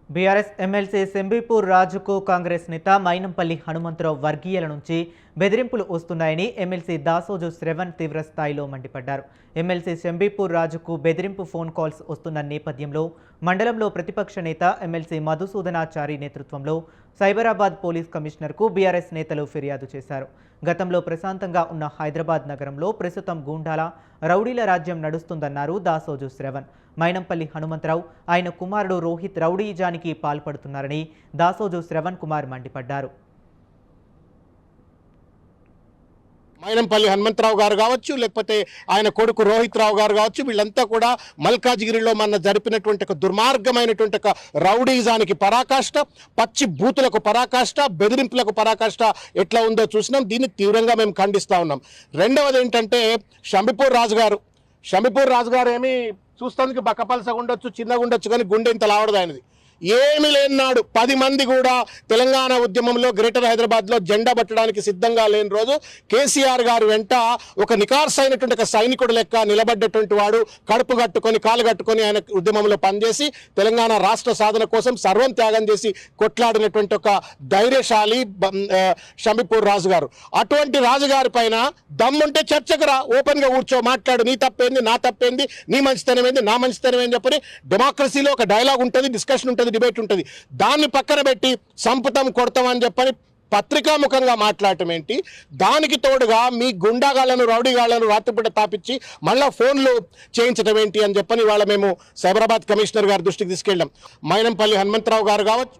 BRS MLC Shambipur రాజుకు కాంగ్రెస్ నేత మైనంపల్లి హనుమంతరావు వర్గీయుల నుంచి బెదిరింపులు వస్తున్నాయని ఎమ్మెల్సీ దాసోజు శ్రవణ్ తీవ్రస్థాయిలో మండిపడ్డారు. ఎమ్మెల్సీ సెంబీపూర్ రాజుకు బెదిరింపు ఫోన్ కాల్స్ వస్తున్న నేపథ్యంలో మండలంలో ప్రతిపక్ష నేత ఎమ్మెల్సీ మధుసూదనాచారి నేతృత్వంలో సైబరాబాద్ పోలీస్ కమిషనర్కు బీఆర్ఎస్ నేతలు ఫిర్యాదు చేశారు. గతంలో ప్రశాంతంగా ఉన్న హైదరాబాద్ నగరంలో ప్రస్తుతం గూండాల రౌడీల రాజ్యం నడుస్తుందన్నారు దాసోజు శ్రవణ్. మైనంపల్లి హనుమంతరావు ఆయన కుమారుడు రోహిత్ రౌడీజానికి పాల్పడుతున్నారని దాసోజు శ్రవణ్ కుమార్ మండిపడ్డారు. మైనంపల్లి హనుమంతరావు గారు కావచ్చు, లేకపోతే ఆయన కొడుకు రోహిత్ రావు గారు కావచ్చు, వీళ్ళంతా కూడా మల్కాజ్గిరిలో మన జరిపినటువంటి ఒక దుర్మార్గమైనటువంటి ఒక రౌడీజానికి పరాకాష్ట, పచ్చి బూతులకు పరాకాష్ట, బెదిరింపులకు పరాకాష్ట ఎట్లా ఉందో చూసినాం. దీన్ని తీవ్రంగా మేము ఖండిస్తూ ఉన్నాం. రెండవది ఏంటంటే షంబీపూర్ రాజు గారు ఏమి చూస్తానికి బక్కపలసగా ఉండొచ్చు, చిన్నగా ఉండొచ్చు, కానీ గుండె ఇంత లావడదు ఆయనది. ఏమి లేనాడు 10 మంది కూడా తెలంగాణ ఉద్యమంలో గ్రేటర్ హైదరాబాద్లో జెండా పట్టడానికి సిద్ధంగా లేని రోజు కేసీఆర్ గారు వెంట ఒక నికార్సైనటువంటి ఒక సైనికుడు లెక్క నిలబడ్డటువంటి వాడు, కడుపు కట్టుకొని కాలు కట్టుకొని ఆయన ఉద్యమంలో పనిచేసి తెలంగాణ రాష్ట్ర సాధన కోసం సర్వం త్యాగం చేసి కొట్లాడినటువంటి ఒక ధైర్యశాలి షంబీపూర్ రాజు గారు. అటువంటి రాజుగారి పైన దమ్ముంటే చర్చకు రా, ఓపెన్గా కూర్చో, మాట్లాడు, నీ తప్పేంది, నా తప్పేంది, నీ మంచితనం ఏంది, నా మంచితనం ఏంది చెప్పని డెమోక్రసీలో ఒక డైలాగ్ ఉంటుంది, డిస్కషన్ ఉంటుంది, డిబేట్ ఉంటుంది. దాన్ని పక్కన పెట్టి సంపుతం కొడతాం అని చెప్పని పత్రికాముఖంగా మాట్లాడటం ఏంటి? దానికి తోడుగా మీ గుండాగాళ్లను రౌడీగాళ్లను రాత్రిపూట తాపించి మళ్ళా ఫోన్లు చేయించడం ఏంటి అని చెప్పని వాళ్ళ మేము సైబరాబాద్ కమిషనర్ గారి దృష్టికి తీసుకెళ్ళాం. మైనంపల్లి హనుమంతరావు గారు కావచ్చు,